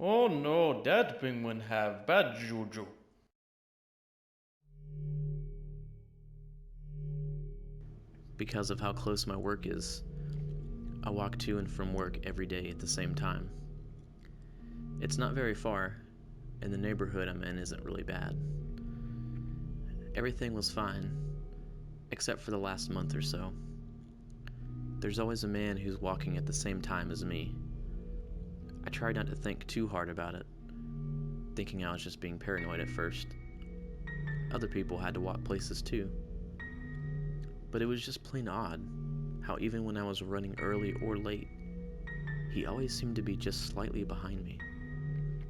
Oh no, that penguin have bad juju. Because of how close my work is, I walk to and from work every day at the same time. It's not very far, and the neighborhood I'm in isn't really bad. Everything was fine, except for the last month or so. There's always a man who's walking at the same time as me. I tried not to think too hard about it, thinking I was just being paranoid at first. Other people had to walk places too. But it was just plain odd how even when I was running early or late, he always seemed to be just slightly behind me.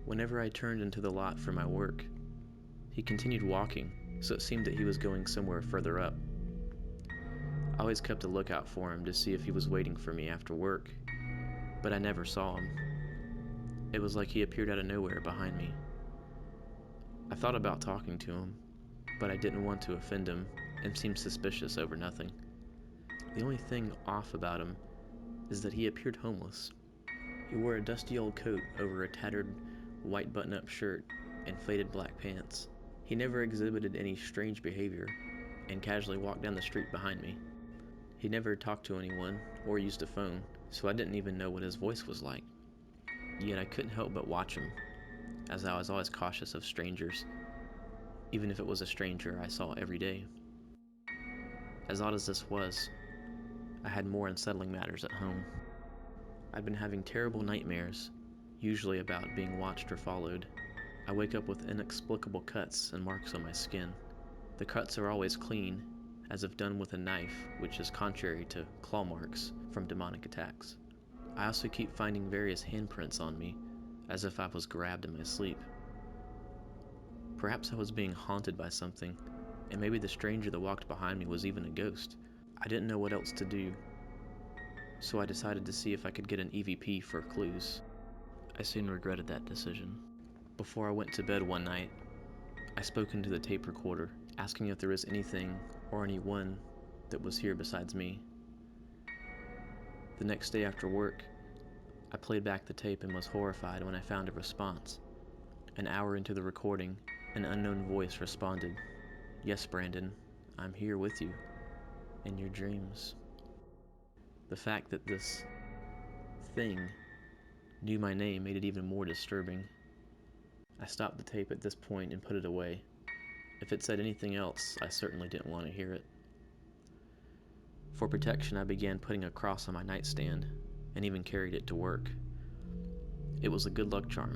Whenever I turned into the lot for my work, he continued walking, so it seemed that he was going somewhere further up. I always kept a lookout for him to see if he was waiting for me after work, but I never saw him. It was like he appeared out of nowhere behind me. I thought about talking to him, but I didn't want to offend him and seem suspicious over nothing. The only thing off about him is that he appeared homeless. He wore a dusty old coat over a tattered white button-up shirt and faded black pants. He never exhibited any strange behavior and casually walked down the street behind me. He never talked to anyone or used a phone, so I didn't even know what his voice was like. Yet I couldn't help but watch him, as I was always cautious of strangers, even if it was a stranger I saw every day. As odd as this was, I had more unsettling matters at home. I'd been having terrible nightmares, usually about being watched or followed. I wake up with inexplicable cuts and marks on my skin. The cuts are always clean, as if done with a knife, which is contrary to claw marks from demonic attacks. I also keep finding various handprints on me, as if I was grabbed in my sleep. Perhaps I was being haunted by something, and maybe the stranger that walked behind me was even a ghost. I didn't know what else to do, so I decided to see if I could get an EVP for clues. I soon regretted that decision. Before I went to bed one night, I spoke into the tape recorder, asking if there was anything or anyone that was here besides me. The next day after work, I played back the tape and was horrified when I found a response. An hour into the recording, an unknown voice responded, "Yes, Brandon, I'm here with you, in your dreams." The fact that this thing knew my name made it even more disturbing. I stopped the tape at this point and put it away. If it said anything else, I certainly didn't want to hear it. For protection, I began putting a cross on my nightstand and even carried it to work. It was a good luck charm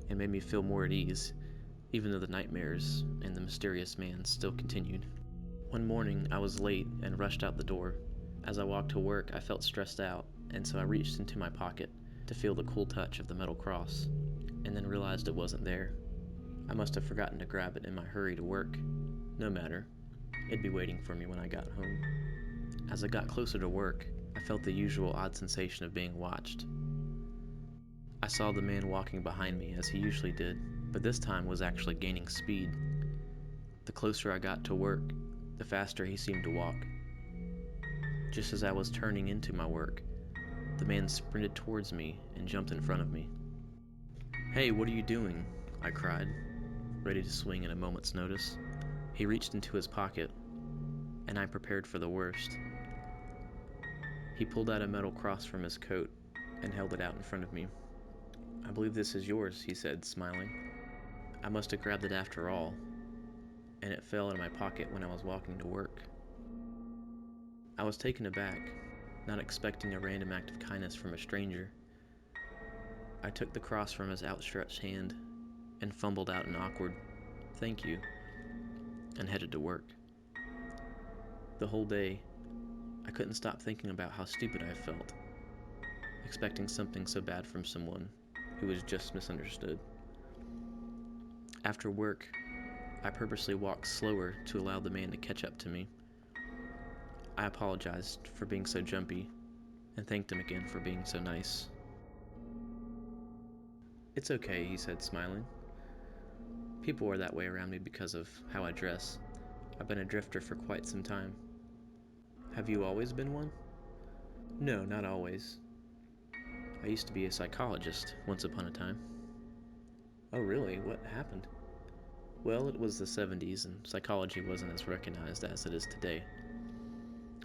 and made me feel more at ease, even though the nightmares and the mysterious man still continued. One morning, I was late and rushed out the door. As I walked to work, I felt stressed out, and so I reached into my pocket to feel the cool touch of the metal cross, and then realized it wasn't there. I must have forgotten to grab it in my hurry to work. No matter, it'd be waiting for me when I got home. As I got closer to work, I felt the usual odd sensation of being watched. I saw the man walking behind me as he usually did, but this time was actually gaining speed. The closer I got to work, the faster he seemed to walk. Just as I was turning into my work, the man sprinted towards me and jumped in front of me. "Hey, what are you doing?" I cried, ready to swing at a moment's notice. He reached into his pocket, and I prepared for the worst. He pulled out a metal cross from his coat and held it out in front of me. "I believe this is yours," he said, smiling. I must have grabbed it after all, and it fell out of my pocket when I was walking to work. I was taken aback, not expecting a random act of kindness from a stranger. I took the cross from his outstretched hand and fumbled out an awkward "thank you" and headed to work. The whole day, I couldn't stop thinking about how stupid I felt, expecting something so bad from someone who was just misunderstood. After work, I purposely walked slower to allow the man to catch up to me. I apologized for being so jumpy and thanked him again for being so nice. "It's okay," he said, smiling. "People are that way around me because of how I dress. I've been a drifter for quite some time." "Have you always been one?" "No, not always. I used to be a psychologist once upon a time. Oh, really? What happened? Well, it was the 70s, and psychology wasn't as recognized as it is today.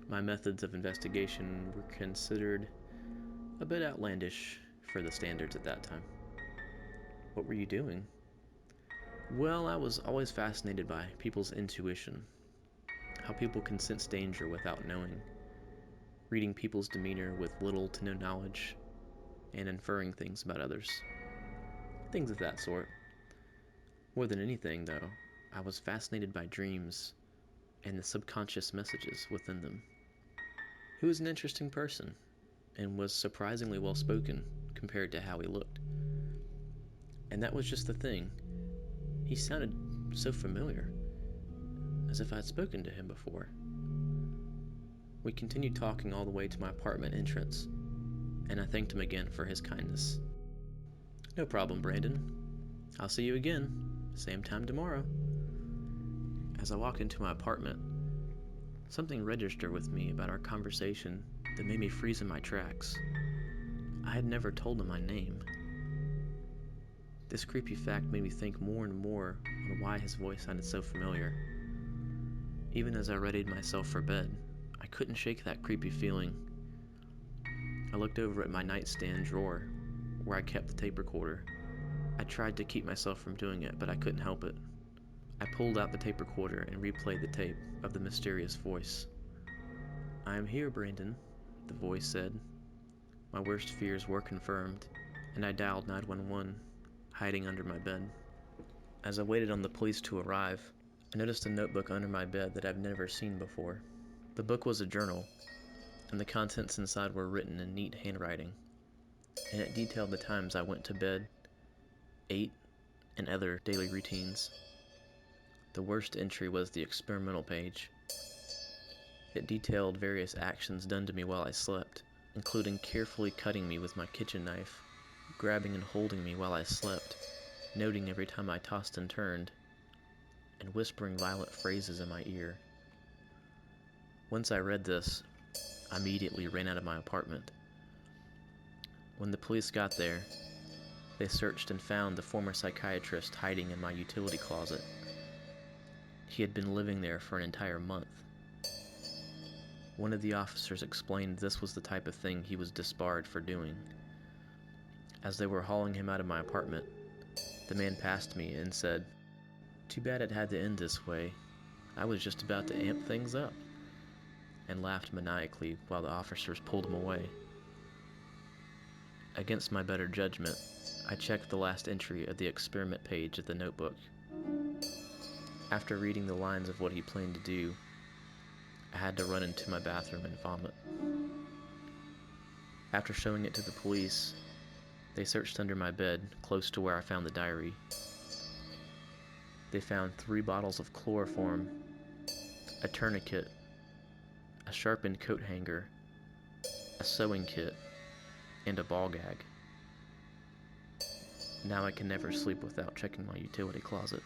My methods of investigation were considered a bit outlandish for the standards at that time. What were you doing? Well, I was always fascinated by people's intuition, how people can sense danger without knowing, reading people's demeanor with little to no knowledge, and inferring things about others. Things of that sort. More than anything, though, I was fascinated by dreams and the subconscious messages within them. He was an interesting person, and was surprisingly well spoken compared to how he looked. And that was just the thing. He sounded so familiar, as if I'd spoken to him before. We continued talking all the way to my apartment entrance, and I thanked him again for his kindness. No problem, Brandon. I'll see you again, same time tomorrow. As I walked into my apartment, something registered with me about our conversation that made me freeze in my tracks. I had never told him my name. This creepy fact made me think more and more on why his voice sounded so familiar. Even as I readied myself for bed, I couldn't shake that creepy feeling. I looked over at my nightstand drawer, where I kept the tape recorder. I tried to keep myself from doing it, but I couldn't help it. I pulled out the tape recorder and replayed the tape of the mysterious voice. "I am here, Brandon," the voice said. My worst fears were confirmed, and I dialed 911, hiding under my bed. As I waited on the police to arrive, I noticed a notebook under my bed that I've never seen before. The book was a journal, and the contents inside were written in neat handwriting, and it detailed the times I went to bed, ate, and other daily routines. The worst entry was the experimental page. It detailed various actions done to me while I slept, including carefully cutting me with my kitchen knife, grabbing and holding me while I slept, noting every time I tossed and turned, and whispering violent phrases in my ear. Once I read this, I immediately ran out of my apartment. When the police got there, they searched and found the former psychiatrist hiding in my utility closet. He had been living there for an entire month. One of the officers explained this was the type of thing he was disbarred for doing. As they were hauling him out of my apartment, the man passed me and said, "Too bad it had to end this way. I was just about to amp things up," and laughed maniacally while the officers pulled him away. Against my better judgment, I checked the last entry of the experiment page of the notebook. After reading the lines of what he planned to do, I had to run into my bathroom and vomit. After showing it to the police, they searched under my bed, close to where I found the diary. They found 3 bottles of chloroform, a tourniquet, a sharpened coat hanger, a sewing kit, and a ball gag. Now I can never sleep without checking my utility closet.